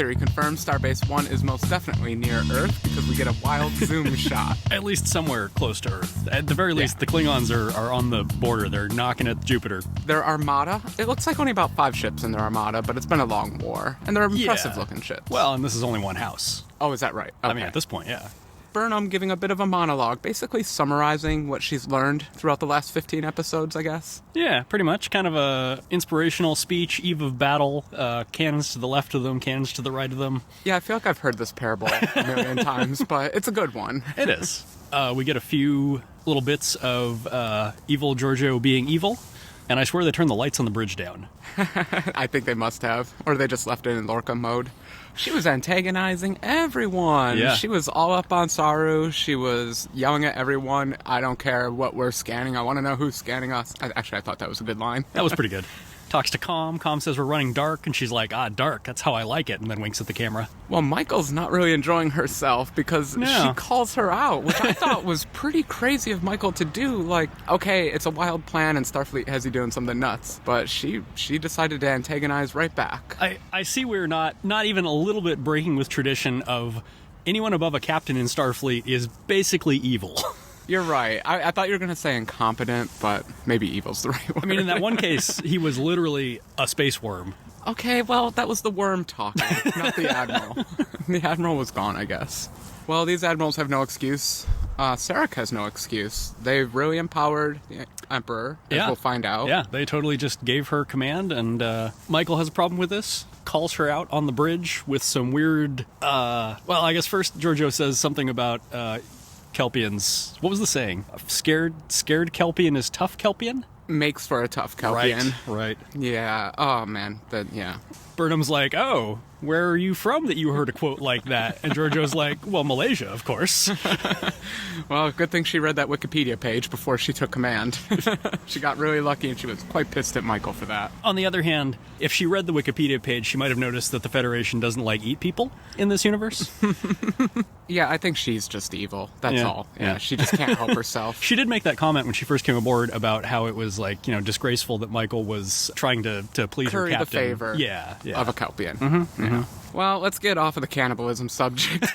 theory confirmed. Starbase 1 is most definitely near Earth because we get a wild zoom shot. At least somewhere close to Earth. At the very least, the Klingons are on the border. They're knocking at Jupiter. Their armada, it looks like only about 5 ships in their armada, but it's been a long war. And they're impressive-looking ships. Well, and this is only one house. Oh, is that right? Okay. I mean, at this point, yeah. Burnham giving a bit of a monologue, basically summarizing what she's learned throughout the last 15 episodes, I guess. Yeah, pretty much. Kind of a inspirational speech, eve of battle, cannons to the left of them, cannons to the right of them. Yeah, I feel like I've heard this parable a million times, but it's a good one. It is. We get a few little bits of evil Giorgio being evil, and I swear they turned the lights on the bridge down. I think they must have, or they just left it in Lorca mode. She was antagonizing everyone. Yeah. She was all up on Saru. She was yelling at everyone. I don't care what we're scanning. I want to know who's scanning us. I thought that was a good line. That was pretty good. Talks to Com. Com says we're running dark, and she's like, dark, that's how I like it, and then winks at the camera. Well, Michael's not really enjoying herself because she calls her out, which I thought was pretty crazy of Michael to do. Like, okay, it's a wild plan, and Starfleet has you doing something nuts, but she decided to antagonize right back. I see we're not even a little bit breaking with tradition of anyone above a captain in Starfleet is basically evil. You're right. I thought you were going to say incompetent, but maybe evil's the right word. I mean, in that one case, he was literally a space worm. Okay, well, that was the worm talking, not the Admiral. The Admiral was gone, I guess. Well, these Admirals have no excuse. Sarek has no excuse. They've really empowered the Emperor, as we'll find out. Yeah, they totally just gave her command, and Michael has a problem with this. Calls her out on the bridge with some weird... well, I guess first Giorgio says something about... Kelpians. What was the saying? Scared Kelpian is tough Kelpian? Makes for a tough Kelpian. Right. Yeah. Oh, man. Burnham's like, oh, where are you from that you heard a quote like that? And Giorgio's like, well, Malaysia, of course. Well, good thing she read that Wikipedia page before she took command. She got really lucky, and she was quite pissed at Michael for that. On the other hand, if she read the Wikipedia page, she might have noticed that the Federation doesn't eat people in this universe. Yeah, I think she's just evil. That's all. Yeah, she just can't help herself. She did make that comment when she first came aboard about how it was disgraceful that Michael was trying to please her captain. Curry the favor of a Kelpian. Mm-hmm. Yeah. Well, let's get off of the cannibalism subject.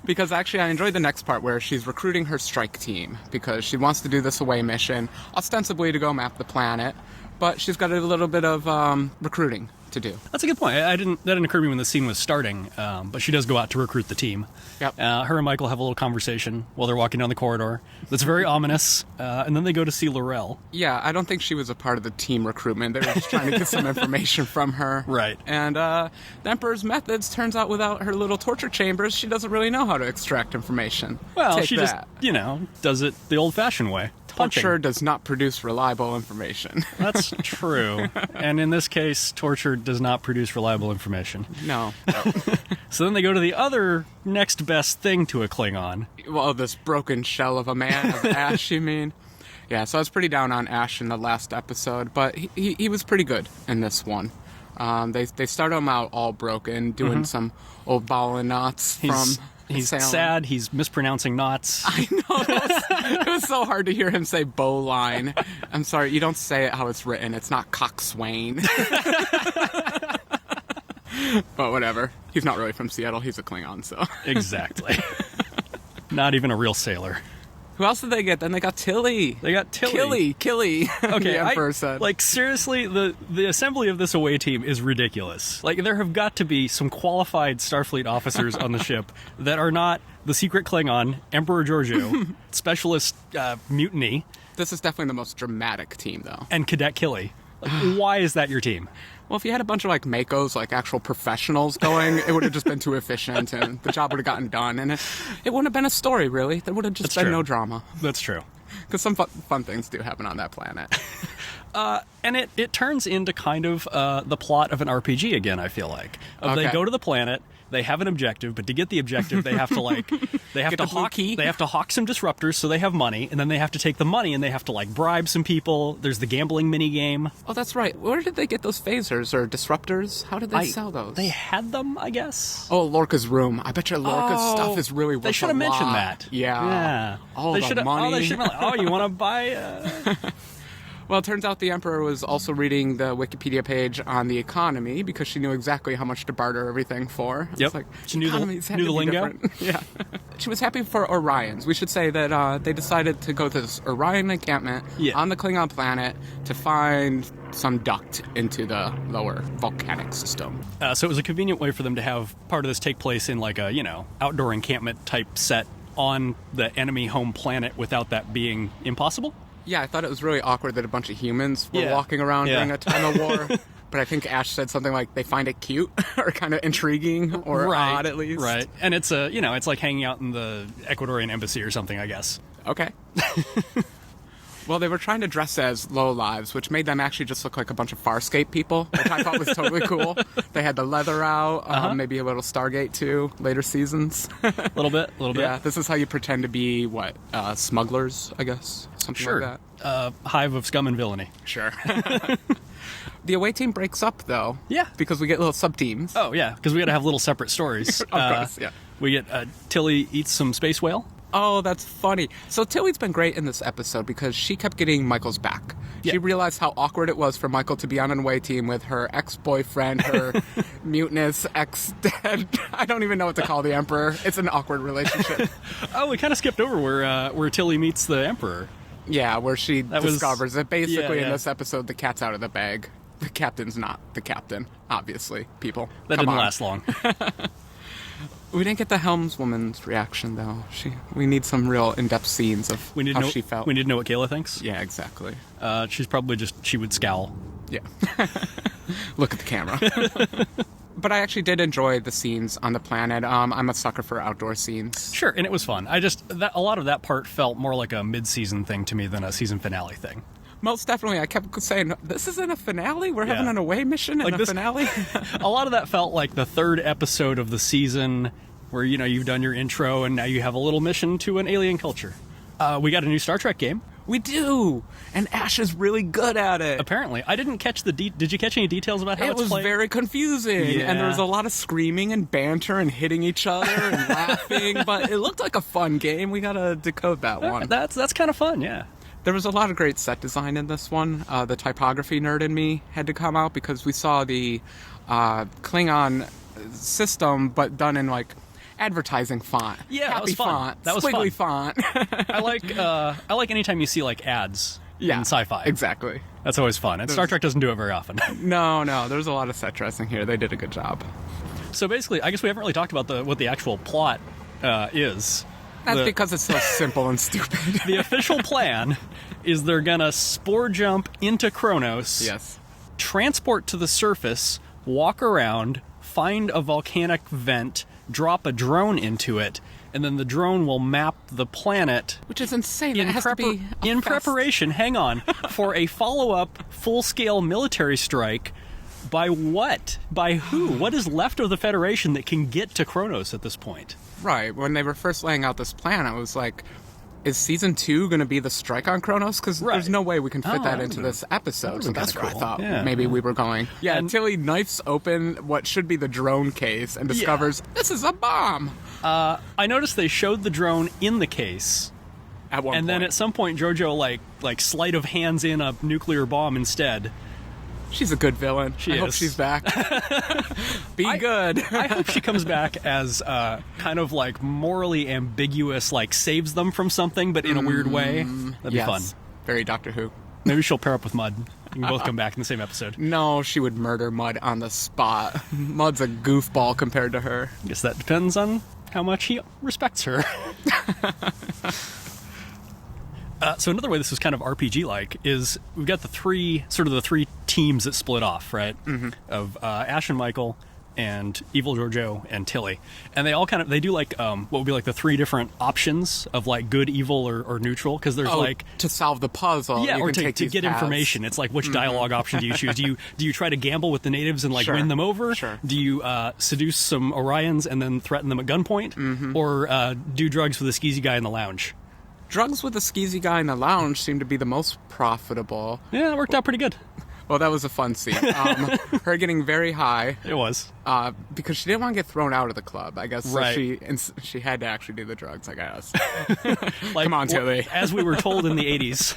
Because actually I enjoyed the next part where she's recruiting her strike team because she wants to do this away mission, ostensibly to go map the planet, but she's got a little bit of recruiting to do. That's a good point. That didn't occur to me when the scene was starting, but she does go out to recruit the team. Yep. Her and Michael have a little conversation while they're walking down the corridor. That's very ominous, and then they go to see Laurel. Yeah, I don't think she was a part of the team recruitment. They were just trying to get some information from her. Right. And the Emperor's methods, turns out without her little torture chambers, she doesn't really know how to extract information. Well, she just, does it the old-fashioned way. Torture does not produce reliable information. That's true. And in this case, torture does not produce reliable information. No. So then they go to the other next best thing to a Klingon. Well, this broken shell of a man, of Ash, you mean? Yeah, so I was pretty down on Ash in the last episode, but he was pretty good in this one. They start him out all broken, doing some old ball and knots He's sailing. sad. He's mispronouncing knots. I know. It was so hard to hear him say bowline. I'm sorry, you don't say it how it's written. It's not coxswain. But whatever. He's not really from Seattle. He's a Klingon, so. Exactly. Not even a real sailor. Who else did they get? Then they got Tilly. They got Tilly. Killy. Okay, the Emperor said. Seriously, the assembly of this away team is ridiculous. There have got to be some qualified Starfleet officers on the ship that are not the secret Klingon, Emperor Giorgio, Specialist Mutiny. This is definitely the most dramatic team, though. And Cadet Killy. Why is that your team? Well, if you had a bunch of, Makos, actual professionals going, it would have just been too efficient, and the job would have gotten done, and it wouldn't have been a story, really. There would have just been no drama. That's true. Because some fun things do happen on that planet. And it turns into kind of the plot of an RPG again, I feel like. They go to the planet, they have an objective, but to get the objective, they have to they have to hawk some disruptors so they have money, and then they have to take the money and they have to bribe some people. There's the gambling mini game. Oh, that's right. Where did they get those phasers or disruptors? How did they sell those? They had them, I guess. Oh, Lorca's room. I bet you Lorca's stuff is really worth a lot. They should have mentioned that. Yeah. Oh, the money. They should have you want to buy Well, it turns out the Emperor was also reading the Wikipedia page on the economy because she knew exactly how much to barter everything for. Yep. Like, She knew the lingo. Yeah. She was happy for Orions. We should say that they decided to go to this Orion encampment on the Klingon planet to find some duct into the lower volcanic system. So it was a convenient way for them to have part of this take place in like a, outdoor encampment type set on the enemy home planet without that being impossible. Yeah, I thought it was really awkward that a bunch of humans were walking around during a time of war. But I think Ash said something like they find it cute or kind of intriguing or odd at least. Right. And it's it's like hanging out in the Ecuadorian embassy or something, I guess. Okay. Well, they were trying to dress as lowlives, which made them actually just look like a bunch of Farscape people, which I thought was totally cool. They had the leather out, maybe a little Stargate too, later seasons. A little bit. Yeah, this is how you pretend to be, smugglers, I guess? Something like that. Hive of scum and villainy. Sure. The away team breaks up, though. Yeah. Because we get little sub-teams. Oh, yeah, because we got to have little separate stories. Of course, yeah. We get Tilly eats some space whale. Oh, that's funny. So Tilly's been great in this episode because she kept getting Michael's back. Yeah. She realized how awkward it was for Michael to be on an away team with her ex-boyfriend, her mutinous ex-dad. I don't even know what to call the Emperor. It's an awkward relationship. Oh, we kind of skipped over where Tilly meets the Emperor. Yeah, where she discovers that basically in this episode the cat's out of the bag. The captain's not the captain, obviously, people. That didn't last long. We didn't get the helmswoman's reaction, though. We need some real in-depth scenes of how she felt. We need to know what Kayla thinks. Yeah, exactly. She's probably she would scowl. Yeah. Look at the camera. But I actually did enjoy the scenes on the planet. I'm a sucker for outdoor scenes. Sure, and it was fun. A lot of that part felt more like a mid-season thing to me than a season finale thing. Most definitely. I kept saying, this isn't a finale? We're having an away mission in the finale? A lot of that felt like the third episode of the season where, you've done your intro and now you have a little mission to an alien culture. We got a new Star Trek game. We do! And Ash is really good at it. Apparently. I didn't catch did you catch any details about how it's played? It was very confusing. Yeah. And there was a lot of screaming and banter and hitting each other and laughing. But it looked like a fun game. We gotta decode that one. That's kind of fun, yeah. There was a lot of great set design in this one. The typography nerd in me had to come out because we saw the Klingon system, but done in advertising font. Yeah, Happy that was fun. Font. That was squiggly fun. Font. I like anytime you see ads in sci-fi. Exactly. That's always fun. And Star Trek doesn't do it very often. No, there's a lot of set dressing here. They did a good job. So basically, I guess we haven't really talked about what the actual plot is. That's because it's so simple and stupid. The official plan is they're gonna spore jump into Kronos. Yes. Transport to the surface, walk around, find a volcanic vent, drop a drone into it, and then the drone will map the planet. Which is insane. In preparation, hang on, for a follow-up full-scale military strike. By what? By who? What is left of the Federation that can get to Kronos at this point? Right. When they were first laying out this plan, I was like, is Season 2 going to be the strike on Kronos? Because there's no way we can fit that into this episode. So that's where I thought maybe we were going. Yeah, until he knifes open what should be the drone case and discovers, this is a bomb. I noticed they showed the drone in the case. At one point. And then at some point, JoJo, like sleight of hands in a nuclear bomb instead. She's a good villain. I hope she's back. Be good. I hope she comes back as kind of morally ambiguous, saves them from something, but in a weird way. That'd be fun. Very Doctor Who. Maybe she'll pair up with Mud. You can both come back in the same episode. No, she would murder Mud on the spot. Mud's a goofball compared to her. I guess that depends on how much he respects her. So another way this was kind of RPG-like is we've got the three teams that split off, right? Mm-hmm. Of Ash and Michael and Evil Giorgio and Tilly. And they all they do what would be the three different options of good, evil, or neutral, because there's to solve the puzzle. Yeah, you or can to get information. It's which dialogue option do you choose? Do you try to gamble with the natives and win them over? Sure. Do you seduce some Orions and then threaten them at gunpoint? Mm-hmm. Or do drugs with a skeezy guy in the lounge? Drugs with a skeezy guy in the lounge seemed to be the most profitable. Yeah, it worked out pretty good. Well, that was a fun scene. Her getting very high. It was. Because she didn't want to get thrown out of the club, I guess. Right. So she had to actually do the drugs, I guess. Come on, Tilly. As we were told in the 80s.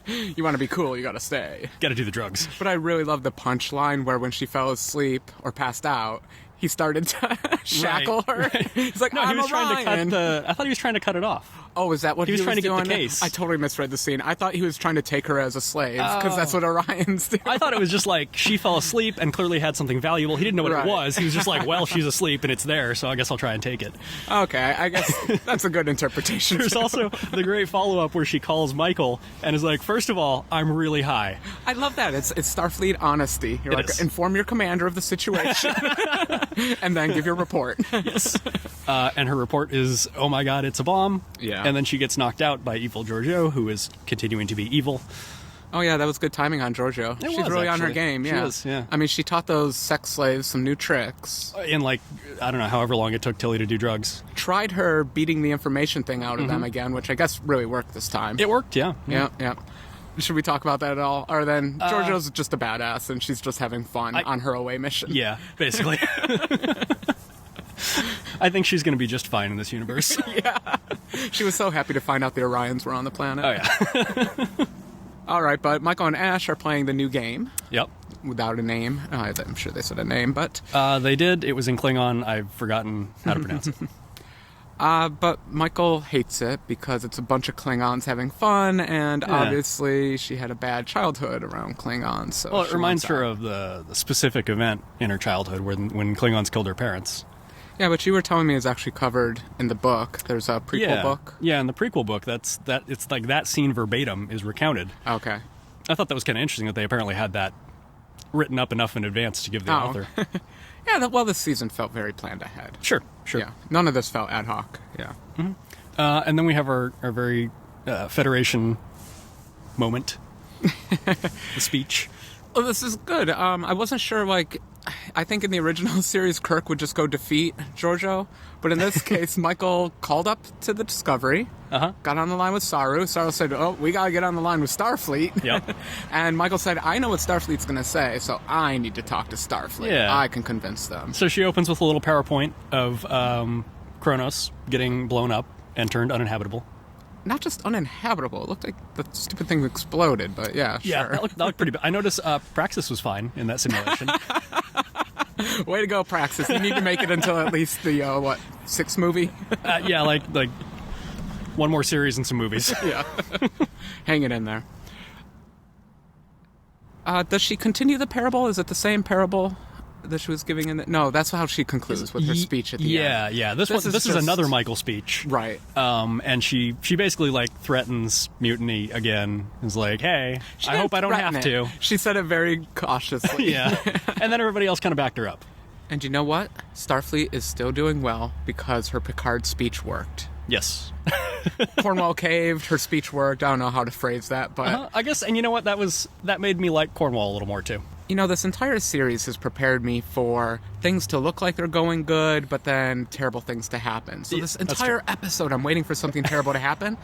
You want to be cool, you gotta stay. Gotta do the drugs. But I really love the punchline where when she fell asleep or passed out, he started to shackle her. Right. He's like, No, I'm he was trying to cut the... I thought he was trying to cut it off. Oh, is that what he was trying to doing? get the case? I totally misread the scene. I thought he was trying to take her as a slave, because that's what Orions do. I thought it was just like she fell asleep and clearly had something valuable. He didn't know what it was. He was just like, well, she's asleep and it's there, so I guess I'll try and take it. Okay, I guess that's a good interpretation. There's also the great follow-up where she calls Michael and is like, first of all, I'm really high. I love that. It's Starfleet honesty. You're like, inform your commander of the situation, and then give your report. Yes. And her report is, oh my god, it's a bomb. Yeah. And then she gets knocked out by evil Giorgio, who is continuing to be evil. Oh yeah, that was good timing on Giorgio. She's really on her game. Yeah. She is, yeah. I mean, she taught those sex slaves some new tricks. In like, I don't know, however long it took Tilly to do drugs. Tried her beating the information thing out of them again, which I guess really worked this time. It worked, yeah. Yeah. Should we talk about that at all? Or then Giorgio's just a badass and she's just having fun on her away mission. Yeah, basically. I think she's going to be just fine in this universe. Yeah. She was so happy to find out the Orions were on the planet. Oh, yeah. All right, but Michael and Ash are playing the new game. Yep. Without a name. I'm sure they said a name, but... They did. It was in Klingon. I've forgotten how to pronounce it. But Michael hates it because it's a bunch of Klingons having fun, and obviously she had a bad childhood around Klingons. So well, it reminds her of the specific event in her childhood when Klingons killed her parents. Yeah, but you were telling me it's actually covered in the book. There's a prequel book. Yeah, in the prequel book, it's like that scene verbatim is recounted. Okay. I thought that was kind of interesting that they apparently had that written up enough in advance to give the author. Yeah, well, this season felt very planned ahead. Sure. Yeah, none of this felt ad hoc. Yeah. Mm-hmm. And then we have our very Federation moment, the speech. Oh, this is good. I wasn't sure, I think in the original series, Kirk would just go defeat Giorgio. But in this case, Michael called up to the Discovery, got on the line with Saru. Saru said, oh, we got to get on the line with Starfleet. Yep. And Michael said, I know what Starfleet's going to say, so I need to talk to Starfleet. Yeah. I can convince them. So she opens with a little PowerPoint of Kronos getting blown up and turned uninhabitable. Not just uninhabitable. It looked like the stupid thing exploded, but yeah, sure. Yeah, that looked pretty bad. I noticed Praxis was fine in that simulation. Way to go, Praxis. You need to make it until at least the, 6th movie? Yeah, like one more series and some movies. Yeah. Hang it in there. Does she continue the parable? Is it the same parable that she was giving in the... No, that's how she concludes with her speech at the end. Yeah. This is another Michael speech. Right. And she basically threatens mutiny again. Is like, hey, I hope I don't have to. She said it very cautiously. Yeah. And then everybody else kind of backed her up. And you know what? Starfleet is still doing well because her Picard speech worked. Yes. Cornwall caved, her speech worked. I don't know how to phrase that, but... I guess, and you know what? That made me like Cornwall a little more, too. You know, this entire series has prepared me for things to look like they're going good, but then terrible things to happen. So this entire episode, I'm waiting for something terrible to happen.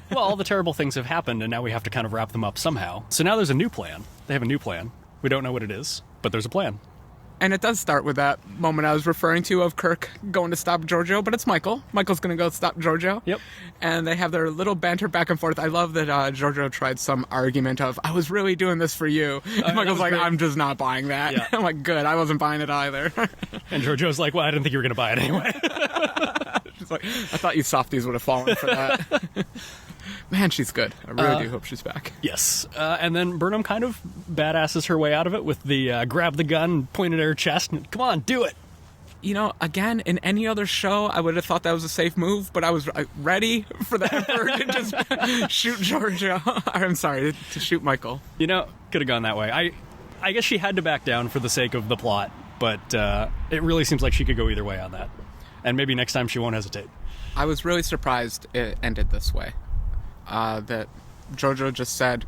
Well, all the terrible things have happened, and now we have to kind of wrap them up somehow. So now there's a new plan. They have a new plan. We don't know what it is, but there's a plan. And it does start with that moment I was referring to of Kirk going to stop Giorgio, but it's Michael. Michael's going to go stop Giorgio. Yep. And they have their little banter back and forth. I love that Giorgio tried some argument of, I was really doing this for you. And Michael's like, great. I'm just not buying that. Yeah. I'm like, good, I wasn't buying it either. And Giorgio's like, well, I didn't think you were going to buy it anyway. She's like, I thought you softies would have fallen for that. Man, she's good. I really do hope she's back. Yes. And then Burnham kind of badasses her way out of it with the grab the gun, point it at her chest, and come on, do it. You know, again, in any other show, I would have thought that was a safe move, but I was ready for the Emperor to just shoot Giorgio. I'm sorry, to shoot Michael. You know, could have gone that way. I guess she had to back down for the sake of the plot, but it really seems like she could go either way on that. And maybe next time she won't hesitate. I was really surprised it ended this way. That Giorgio just said,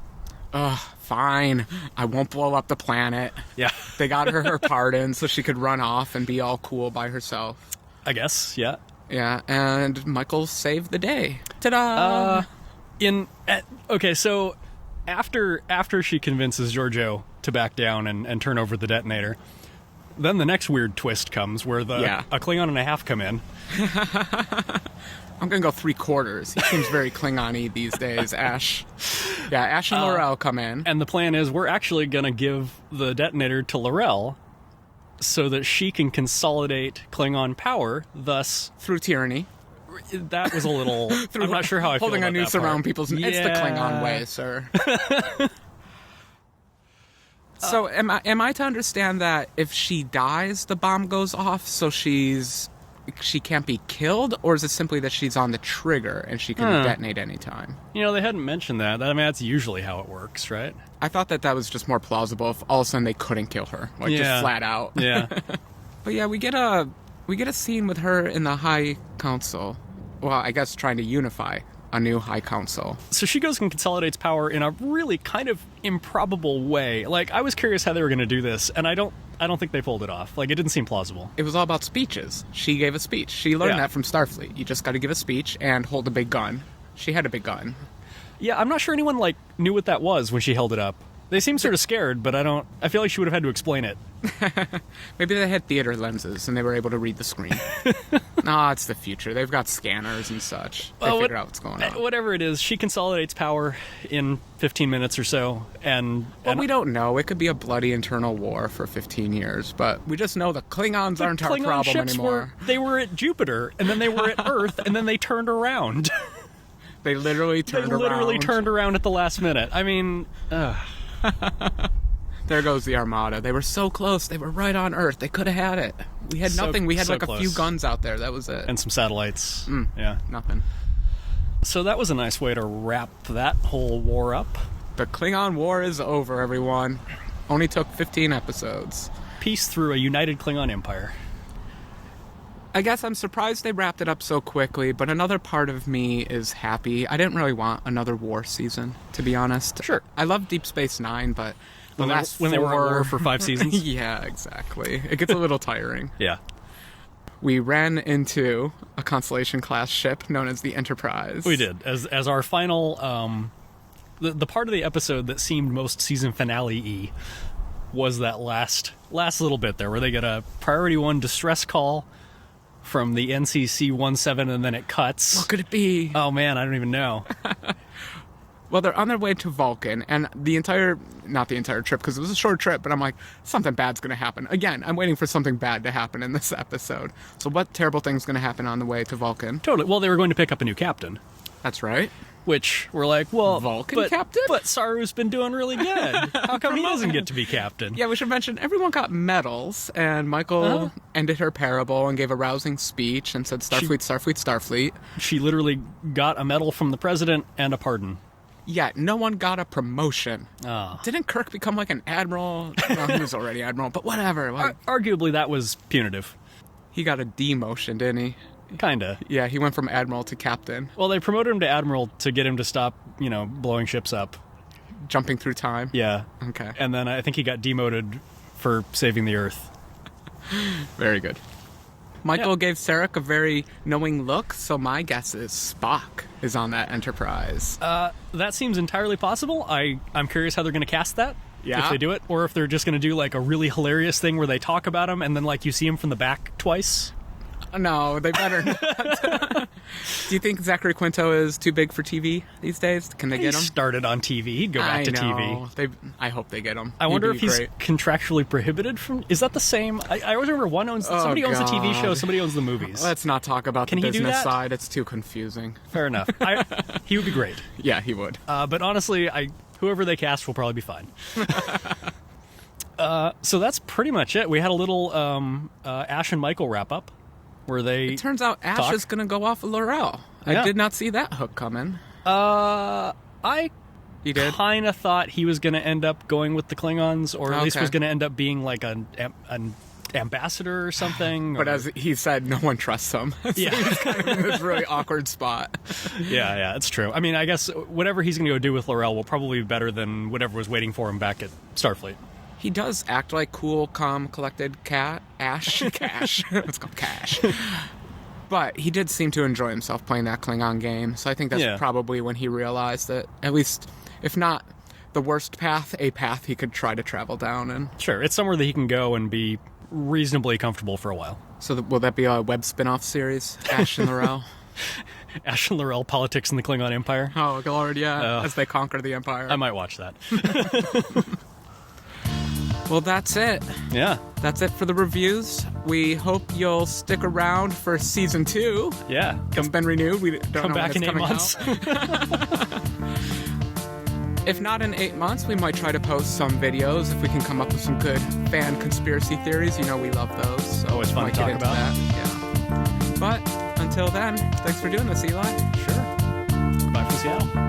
fine, I won't blow up the planet. Yeah. They got her pardon so she could run off and be all cool by herself. I guess, yeah. Yeah, and Michael saved the day. Ta-da! Okay, so after she convinces Giorgio to back down and turn over the detonator, then the next weird twist comes where a Klingon and a half come in. I'm going to go 3/4. He seems very Klingon-y these days, Ash. Yeah, Ash and L'Rell come in. And the plan is we're actually going to give the detonator to L'Rell so that she can consolidate Klingon power, thus... Through tyranny. That was a little... I'm not sure how I feel about that holding a noose around people's... Yeah. It's the Klingon way, sir. So am I to understand that if she dies, the bomb goes off, so she can't be killed, or is it simply that she's on the trigger and she can detonate anytime? They hadn't mentioned that. I mean, that's usually how it works, right? I thought that was just more plausible if all of a sudden they couldn't kill her, just flat out. Yeah. But yeah, we get a scene with her in the High Council. Well, I guess trying to unify a new High Council. So she goes and consolidates power in a really kind of improbable way. Like, I was curious how they were going to do this, and I don't think they pulled it off. Like, it didn't seem plausible. It was all about speeches. She gave a speech. She learned that from Starfleet. You just got to give a speech and hold a big gun. She had a big gun. Yeah, I'm not sure anyone, knew what that was when she held it up. They seemed sort of scared, but I feel like she would have had to explain it. Maybe they had theater lenses and they were able to read the screen. No, it's the future. They've got scanners and such. They figure out what's going on. Whatever it is, she consolidates power in 15 minutes or so, and we don't know. It could be a bloody internal war for 15 years, but we just know the Klingons aren't our problem anymore. They were at Jupiter, and then they were at Earth, and then they turned around. They literally turned around at the last minute. I mean, there goes the Armada. They were so close. They were right on Earth. They could have had it. We had nothing. We had a few guns out there. That was it. And some satellites. Yeah. Nothing. So that was a nice way to wrap that whole war up. The Klingon War is over, everyone. Only took 15 episodes. Peace through a united Klingon Empire. I guess I'm surprised they wrapped it up so quickly, but another part of me is happy. I didn't really want another war season, to be honest. Sure. I love Deep Space Nine, but when they were at war for 5 seasons? Yeah, exactly. It gets a little tiring. Yeah. We ran into a Constellation-class ship known as the Enterprise. We did. As our final... the part of the episode that seemed most season finale-y was that last little bit there, where they get a Priority 1 distress call from the NCC-17, and then it cuts. What could it be? Oh, man, I don't even know. Well, they're on their way to Vulcan, and not the entire trip, because it was a short trip, but I'm like, something bad's going to happen. Again, I'm waiting for something bad to happen in this episode. So what terrible thing's going to happen on the way to Vulcan? Totally. Well, they were going to pick up a new captain. That's right. Which we're like, well, Vulcan captain? But Saru's been doing really good. How come he doesn't get to be captain? Yeah, we should mention everyone got medals, and Michael ended her parable and gave a rousing speech and said, Starfleet, Starfleet, Starfleet. She literally got a medal from the president and a pardon. Yeah, no one got a promotion. Oh. Didn't Kirk become like an admiral? No, he was already admiral, but whatever. Arguably, that was punitive. He got a demotion, didn't he? Kinda. Yeah, he went from admiral to captain. Well, they promoted him to admiral to get him to stop, blowing ships up. Jumping through time? Yeah. Okay. And then I think he got demoted for saving the Earth. Very good. Michael gave Sarek a very knowing look, so my guess is Spock is on that Enterprise. That seems entirely possible. I'm curious how they're going to cast that. Yeah. If they do it, or if they're just going to do like a really hilarious thing where they talk about him and then like you see him from the back twice. No, they better not. Do you think Zachary Quinto is too big for TV these days? Can they get him? He started on TV. He'd go back to TV. I hope they get him. I wonder if he's contractually prohibited from... Is that the same? I always remember one owns... somebody owns the TV show, somebody owns the movies. Let's not talk about the business side. It's too confusing. Fair enough. He would be great. Yeah, he would. But honestly, whoever they cast will probably be fine. So that's pretty much it. We had a little Ash and Michael wrap-up. Where they It turns out Ash is going to go off of L'Rell. I did not see that hook coming. I You did? kind of thought he was going to end up going with the Klingons, or at least was going to end up being like an ambassador or something. But as he said, no one trusts him. So Yeah. he's kind of in this really awkward spot. Yeah, it's true. I mean, I guess whatever he's going to go do with L'Rell will probably be better than whatever was waiting for him back at Starfleet. He does act like cool, calm, collected Cash. Let's go Cash. But he did seem to enjoy himself playing that Klingon game, so I think that's probably when he realized that, at least, if not the worst path, a path he could try to travel down. And sure, it's somewhere that he can go and be reasonably comfortable for a while. So will that be a web spin-off series, Ash and L'Rell? Ash and Laurel politics in the Klingon Empire. Oh, Lord, yeah. As they conquer the Empire. I might watch that. Well, that's it. Yeah. That's it for the reviews. We hope you'll stick around for season 2. Yeah. It's been renewed. We don't come know back when in it's 8 coming months. If not in 8 months, we might try to post some videos if we can come up with some good fan conspiracy theories. You know we love those. So always fun to talk about. That. Yeah. But until then, thanks for doing this, Eli. Sure. Bye from Seattle.